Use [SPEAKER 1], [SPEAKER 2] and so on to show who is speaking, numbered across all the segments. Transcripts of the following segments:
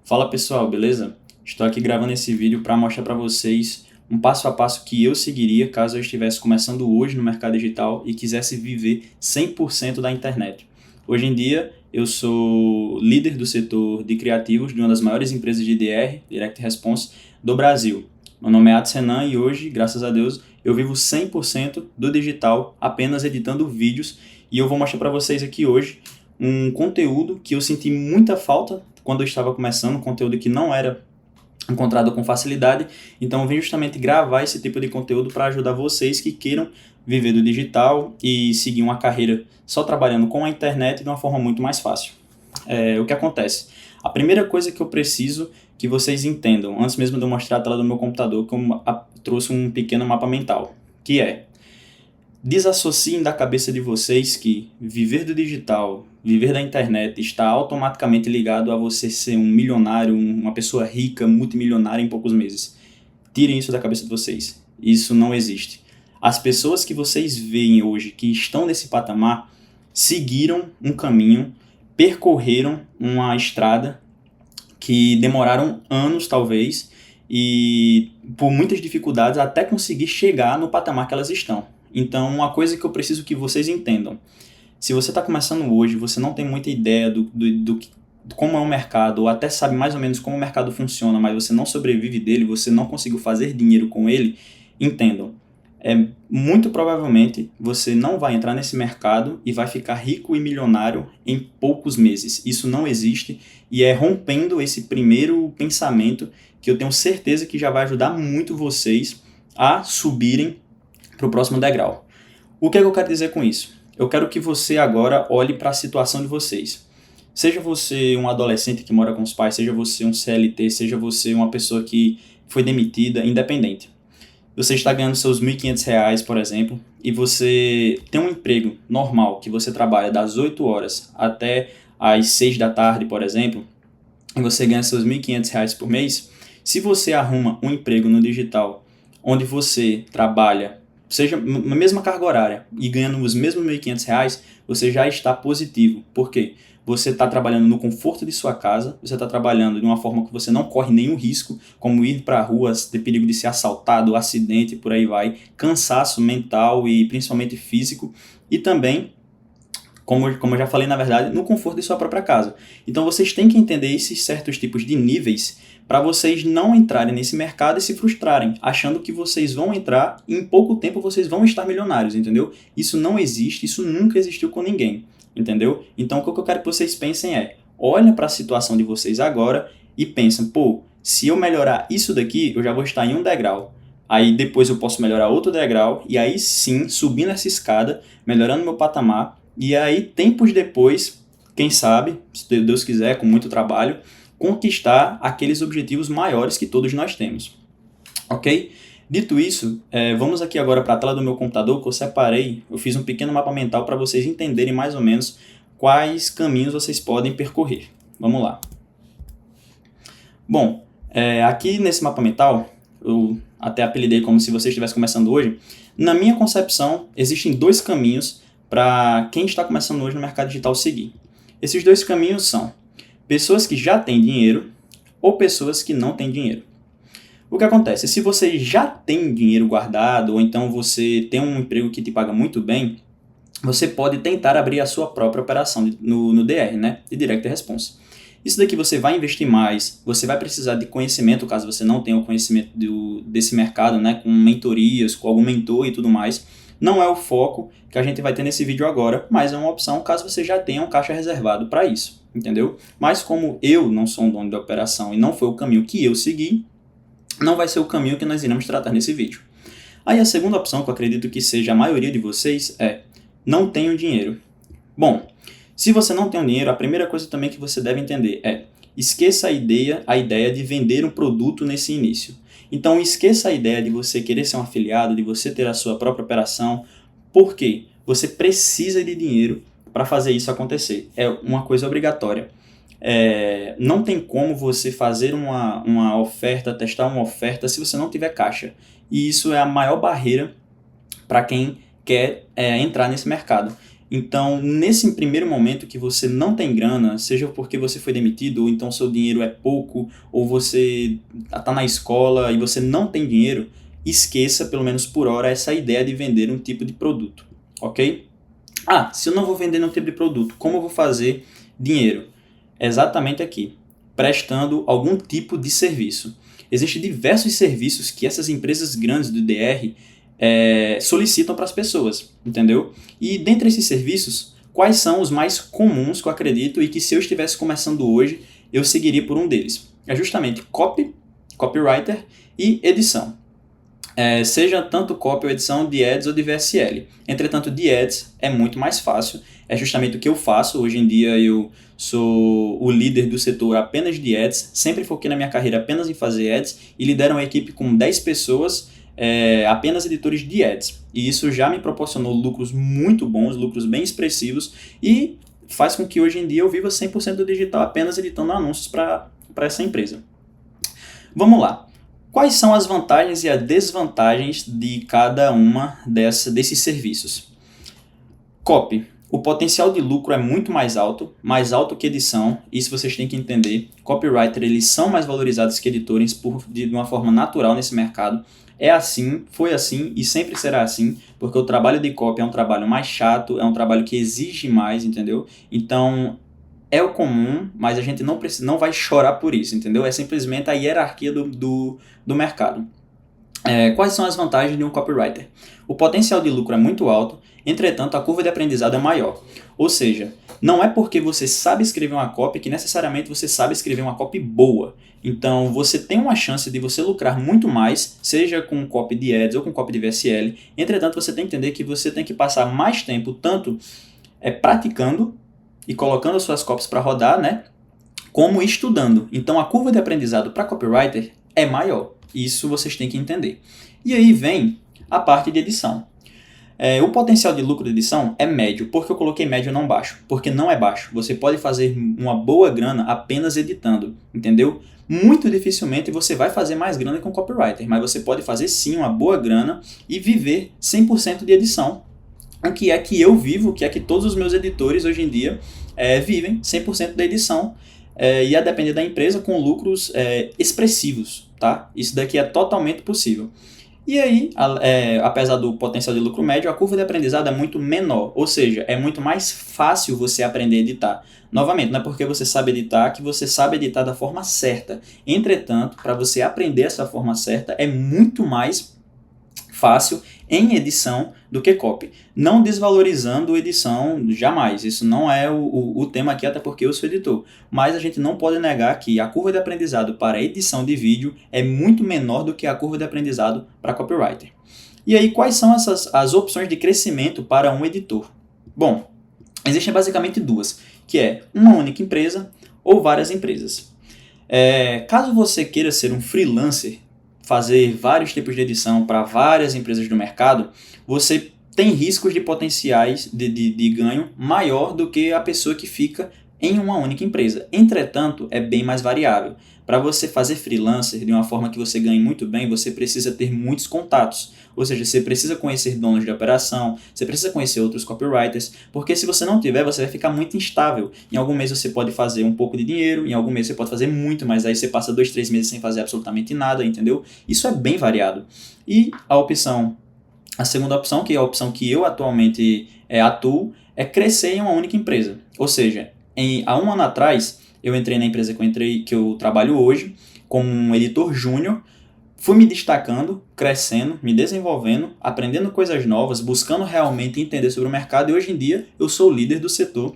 [SPEAKER 1] Fala pessoal, beleza? Estou aqui gravando esse vídeo para mostrar para vocês um passo a passo que eu seguiria caso eu estivesse começando hoje no mercado digital e quisesse viver 100% da internet. Hoje em dia eu sou líder do setor de criativos de uma das maiores empresas de DR, Direct Response, do Brasil. Meu nome é Adsenan e hoje, graças a Deus, eu vivo 100% do digital apenas editando vídeos e eu vou mostrar para vocês aqui hoje um conteúdo que eu senti muita falta quando eu estava começando, um conteúdo que não era encontrado com facilidade, então eu vim justamente gravar esse tipo de conteúdo para ajudar vocês que queiram viver do digital e seguir uma carreira só trabalhando com a internet de uma forma muito mais fácil. O que acontece? A primeira coisa que eu preciso que vocês entendam, antes mesmo de eu mostrar a tela do meu computador, que eu trouxe um pequeno mapa mental, que é: desassociem da cabeça de vocês que viver do digital, viver da internet, está automaticamente ligado a você ser um milionário, uma pessoa rica, multimilionária em poucos meses. Tirem isso da cabeça de vocês. Isso não existe. As pessoas que vocês veem hoje, que estão nesse patamar, seguiram um caminho, percorreram uma estrada que demoraram anos, talvez, e por muitas dificuldades até conseguir chegar no patamar que elas estão. Então, uma coisa que eu preciso que vocês entendam: se você está começando hoje, você não tem muita ideia do como é o mercado, ou até sabe mais ou menos como o mercado funciona, mas você não sobrevive dele, você não conseguiu fazer dinheiro com ele, entendam. Muito provavelmente você não vai entrar nesse mercado e vai ficar rico e milionário em poucos meses. Isso não existe e é rompendo esse primeiro pensamento que eu tenho certeza que já vai ajudar muito vocês a subirem para o próximo degrau. O que é que eu quero dizer com isso? Eu quero que você agora olhe para a situação de vocês. Seja você um adolescente que mora com os pais, seja você um CLT, seja você uma pessoa que foi demitida, independente. Você está ganhando seus R$ 1.500, por exemplo, e você tem um emprego normal, que você trabalha das 8 horas até as 6 da tarde, por exemplo, e você ganha seus R$ 1.500 por mês. Se você arruma um emprego no digital, onde você trabalha, seja na mesma carga horária e ganhando os mesmos R$ 1.500, você já está positivo. Por quê? Você está trabalhando no conforto de sua casa, você está trabalhando de uma forma que você não corre nenhum risco, como ir para a rua, ter perigo de ser assaltado, acidente, por aí vai, cansaço mental e principalmente físico, e também, como eu já falei, na verdade, no conforto de sua própria casa. Então vocês têm que entender esses certos tipos de níveis para vocês não entrarem nesse mercado e se frustrarem, achando que vocês vão entrar e em pouco tempo vocês vão estar milionários, entendeu? Isso não existe, isso nunca existiu com ninguém, entendeu? Então o que eu quero que vocês pensem é: olhem para a situação de vocês agora e pensem, pô, se eu melhorar isso daqui, eu já vou estar em um degrau. Aí depois eu posso melhorar outro degrau e aí sim, subindo essa escada, melhorando meu patamar, e aí tempos depois, quem sabe, se Deus quiser, com muito trabalho, conquistar aqueles objetivos maiores que todos nós temos, ok? Dito isso, vamos aqui agora para a tela do meu computador que eu separei, eu fiz um pequeno mapa mental para vocês entenderem mais ou menos quais caminhos vocês podem percorrer. Vamos lá. Bom, aqui nesse mapa mental, eu até apelidei como se você estivesse começando hoje. Na minha concepção, existem dois caminhos para quem está começando hoje no mercado digital seguir. Esses dois caminhos são pessoas que já têm dinheiro ou pessoas que não têm dinheiro. O que acontece? Se você já tem dinheiro guardado ou então você tem um emprego que te paga muito bem, você pode tentar abrir a sua própria operação no DR, né? De Direct Response. Isso daqui você vai investir mais, você vai precisar de conhecimento, caso você não tenha o conhecimento desse mercado, né? Com mentorias, com algum mentor e tudo mais. Não é o foco que a gente vai ter nesse vídeo agora, mas é uma opção caso você já tenha um caixa reservado para isso, entendeu? Mas como eu não sou um dono da operação e não foi o caminho que eu segui, não vai ser o caminho que nós iremos tratar nesse vídeo. Aí a segunda opção, que eu acredito que seja a maioria de vocês, é: não tenho dinheiro. Bom, se você não tem dinheiro, a primeira coisa também que você deve entender é: esqueça a ideia de vender um produto nesse início. Então esqueça a ideia de você querer ser um afiliado, de você ter a sua própria operação. Por quê? Você precisa de dinheiro para fazer isso acontecer. É uma coisa obrigatória. Não tem como você fazer uma oferta, testar uma oferta, se você não tiver caixa. E isso é a maior barreira para quem quer entrar nesse mercado. Então, nesse primeiro momento que você não tem grana, seja porque você foi demitido, ou então seu dinheiro é pouco, ou você está na escola e você não tem dinheiro, esqueça, pelo menos por hora, essa ideia de vender um tipo de produto, ok? Ah, se eu não vou vender nenhum tipo de produto, como eu vou fazer dinheiro? Exatamente aqui, prestando algum tipo de serviço. Existem diversos serviços que essas empresas grandes do DR solicitam para as pessoas, entendeu? E dentre esses serviços, quais são os mais comuns que eu acredito e que se eu estivesse começando hoje, eu seguiria por um deles? É justamente copywriter e edição. Seja tanto copy ou edição de ads ou de VSL. Entretanto, de ads é muito mais fácil, é justamente o que eu faço. Hoje em dia eu sou o líder do setor apenas de ads, sempre foquei na minha carreira apenas em fazer ads e lidero uma equipe com 10 pessoas, apenas editores de ads. E isso já me proporcionou lucros muito bons, lucros bem expressivos e faz com que hoje em dia eu viva 100% do digital apenas editando anúncios para essa empresa. Vamos lá. Quais são as vantagens e as desvantagens de cada uma desses serviços? Copy. O potencial de lucro é muito mais alto que edição. Isso vocês têm que entender. Copywriter, eles são mais valorizados que editores de uma forma natural nesse mercado. É assim, foi assim e sempre será assim, porque o trabalho de copy é um trabalho mais chato, é um trabalho que exige mais, entendeu? Então, é o comum, mas a gente não vai chorar por isso, entendeu? É simplesmente a hierarquia do mercado. Quais são as vantagens de um copywriter? O potencial de lucro é muito alto, entretanto a curva de aprendizado é maior. Ou seja, não é porque você sabe escrever uma copy que necessariamente você sabe escrever uma copy boa. Então você tem uma chance de você lucrar muito mais, seja com copy de ads ou com copy de VSL. Entretanto, você tem que entender que você tem que passar mais tempo tanto praticando e colocando as suas copies para rodar, né? Como estudando. Então a curva de aprendizado para copywriter é maior. Isso vocês têm que entender. E aí vem a parte de edição. O potencial de lucro de edição é médio. Por que eu coloquei médio e não baixo? Porque não é baixo. Você pode fazer uma boa grana apenas editando, entendeu? Muito dificilmente você vai fazer mais grana com copywriter, mas você pode fazer sim uma boa grana e viver 100% de edição. O que é que eu vivo, o que é que todos os meus editores hoje em dia vivem 100% da edição e a depender da empresa com lucros expressivos, tá? Isso daqui é totalmente possível. E aí, apesar do potencial de lucro médio, a curva de aprendizado é muito menor, ou seja, é muito mais fácil você aprender a editar. Novamente, não é porque você sabe editar que você sabe editar da forma certa. Entretanto, para você aprender essa forma certa, é muito mais fácil em edição do que copy. Não desvalorizando edição jamais, isso não é o tema aqui, até porque eu sou editor. Mas a gente não pode negar que a curva de aprendizado para edição de vídeo é muito menor do que a curva de aprendizado para copywriter. E aí, quais são as opções de crescimento para um editor? Bom, existem basicamente duas, que é uma única empresa ou várias empresas. Caso você queira ser um freelancer, fazer vários tipos de edição para várias empresas do mercado, você tem riscos de potenciais de ganho maior do que a pessoa que fica em uma única empresa. Entretanto, é bem mais variável. Para você fazer freelancer de uma forma que você ganhe muito bem, você precisa ter muitos contatos. Ou seja, você precisa conhecer donos de operação, você precisa conhecer outros copywriters, porque se você não tiver, você vai ficar muito instável. Em algum mês você pode fazer um pouco de dinheiro, em algum mês você pode fazer muito, mas aí você passa 2, 3 meses sem fazer absolutamente nada, entendeu? Isso é bem variado. E a segunda opção, que é a opção que eu atualmente atuo, é crescer em uma única empresa. Ou seja, há um ano atrás, eu entrei na empresa que eu trabalho hoje, como um editor júnior, fui me destacando, crescendo, me desenvolvendo, aprendendo coisas novas, buscando realmente entender sobre o mercado, e hoje em dia eu sou o líder do setor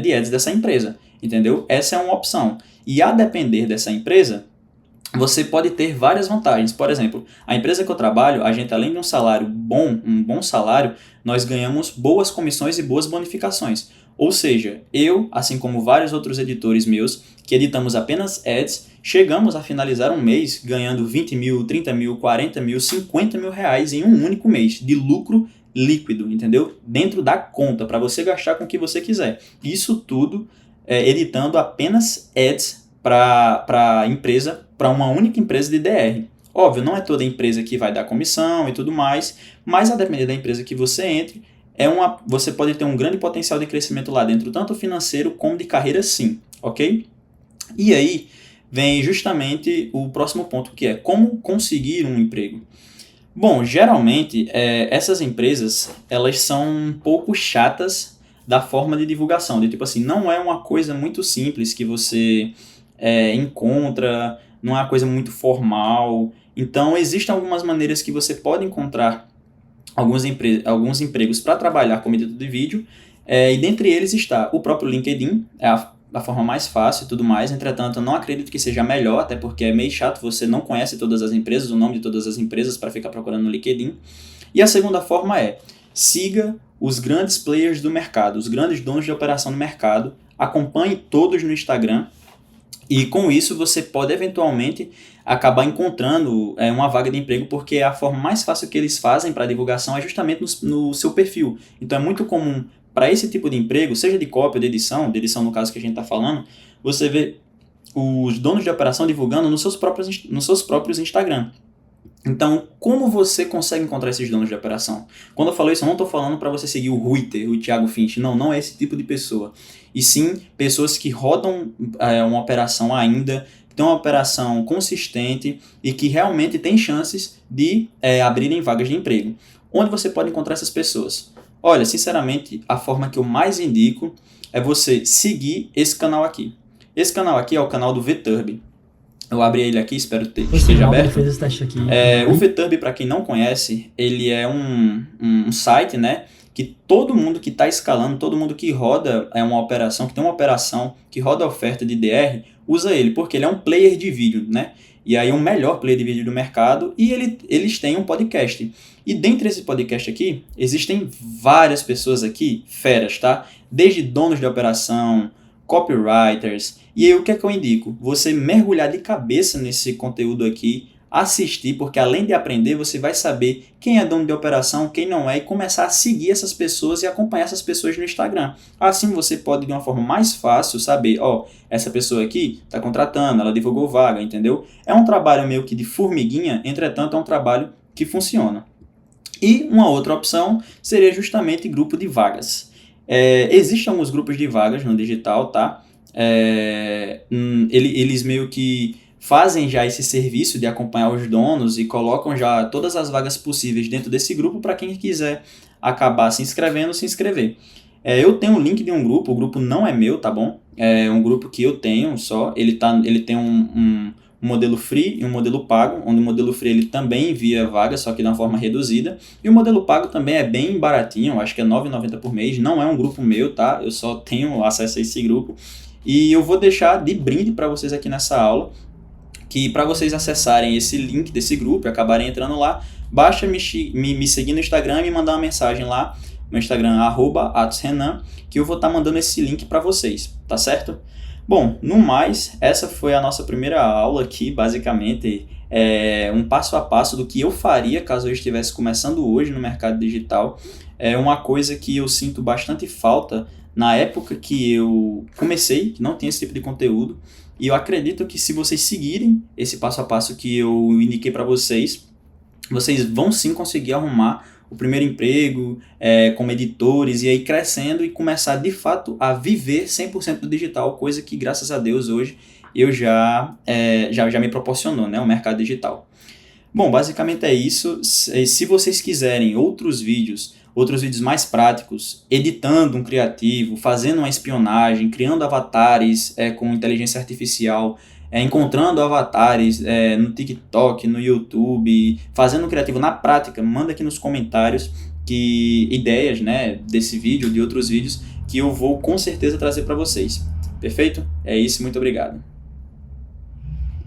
[SPEAKER 1] de ads dessa empresa, entendeu? Essa é uma opção. E a depender dessa empresa, você pode ter várias vantagens. Por exemplo, a empresa que eu trabalho, a gente além de um bom salário, nós ganhamos boas comissões e boas bonificações. Ou seja, eu, assim como vários outros editores meus, que editamos apenas ads, chegamos a finalizar um mês ganhando 20 mil, 30 mil, 40 mil, 50 mil reais em um único mês de lucro líquido, entendeu? Dentro da conta, para você gastar com o que você quiser. Isso tudo editando apenas ads para empresa, para uma única empresa de DR. Óbvio, não é toda empresa que vai dar comissão e tudo mais, mas a depender da empresa que você entre, você pode ter um grande potencial de crescimento lá dentro, tanto financeiro como de carreira sim, ok? E aí vem justamente o próximo ponto, que é como conseguir um emprego. Bom, geralmente essas empresas, elas são um pouco chatas da forma de divulgação, de tipo assim, não é uma coisa muito simples que você encontra, não é uma coisa muito formal. Então, existem algumas maneiras que você pode encontrar alguns empregos para trabalhar como editor de vídeo, e dentre eles está o próprio LinkedIn, é a forma mais fácil e tudo mais. Entretanto, eu não acredito que seja melhor, até porque é meio chato, você não conhece todas as empresas, o nome de todas as empresas para ficar procurando no LinkedIn. E a segunda forma é, siga os grandes players do mercado, os grandes donos de operação no mercado, acompanhe todos no Instagram, e com isso você pode eventualmente acabar encontrando uma vaga de emprego, porque a forma mais fácil que eles fazem para divulgação é justamente no seu perfil. Então é muito comum para esse tipo de emprego, seja de cópia, de edição no caso que a gente está falando, você vê os donos de operação divulgando nos seus próprios Instagram. Então, como você consegue encontrar esses donos de operação? Quando eu falo isso, eu não estou falando para você seguir o Ruiter, o Thiago Finch. Não, não é esse tipo de pessoa. E sim, pessoas que rodam uma operação ainda, que tem uma operação consistente e que realmente tem chances de abrirem vagas de emprego. Onde você pode encontrar essas pessoas? Olha, sinceramente, a forma que eu mais indico é você seguir esse canal aqui. Esse canal aqui é o canal do VTurb. Eu abri ele aqui, espero que esteja aberto.
[SPEAKER 2] Fez esse teste aqui.
[SPEAKER 1] O VTurb, para quem não conhece, ele é um site, né, que todo mundo que está escalando, todo mundo que roda uma operação, que tem uma operação, que roda a oferta de DR, usa ele, porque ele é um player de vídeo, né? E aí o melhor player de vídeo do mercado, e eles têm um podcast. E dentre esse podcast aqui, existem várias pessoas aqui, feras, tá? Desde donos de operação, copywriters. E aí o que é que eu indico? Você mergulhar de cabeça nesse conteúdo aqui, assistir, porque além de aprender, você vai saber quem é dono de operação, quem não é, e começar a seguir essas pessoas e acompanhar essas pessoas no Instagram. Assim você pode, de uma forma mais fácil, saber, essa pessoa aqui está contratando, ela divulgou vaga, entendeu? É um trabalho meio que de formiguinha, entretanto é um trabalho que funciona. E uma outra opção seria justamente grupo de vagas. Existem alguns grupos de vagas no digital, tá? Eles meio que fazem já esse serviço de acompanhar os donos e colocam já todas as vagas possíveis dentro desse grupo para quem quiser acabar se inscrevendo, se inscrever. Eu tenho um link de um grupo, o grupo não é meu, tá bom? É um grupo que eu tenho só, ele tem um modelo free e um modelo pago, onde o modelo free ele também envia vagas, só que de uma forma reduzida, e o modelo pago também é bem baratinho, eu acho que é R$ 9,90 por mês, não é um grupo meu, tá? Eu só tenho acesso a esse grupo, e eu vou deixar de brinde para vocês aqui nessa aula, que para vocês acessarem esse link desse grupo e acabarem entrando lá, basta me seguir no Instagram e me mandar uma mensagem lá, no Instagram, @atosrenan, que eu vou estar mandando esse link para vocês, tá certo? Bom, no mais, essa foi a nossa primeira aula aqui, basicamente um passo a passo do que eu faria caso eu estivesse começando hoje no mercado digital. É uma coisa que eu sinto bastante falta na época que eu comecei, que não tinha esse tipo de conteúdo, e eu acredito que se vocês seguirem esse passo a passo que eu indiquei para vocês vão sim conseguir arrumar o primeiro emprego como editores e aí crescendo e começar de fato a viver 100% do digital, coisa que graças a Deus hoje eu já me proporcionou, né, o mercado digital. Bom, basicamente é isso. Se vocês quiserem outros vídeos mais práticos, editando um criativo, fazendo uma espionagem, criando avatares com inteligência artificial, encontrando avatares no TikTok, no YouTube, fazendo um criativo na prática, manda aqui nos comentários ideias, né, desse vídeo, de outros vídeos, que eu vou com certeza trazer para vocês. Perfeito? É isso, muito obrigado.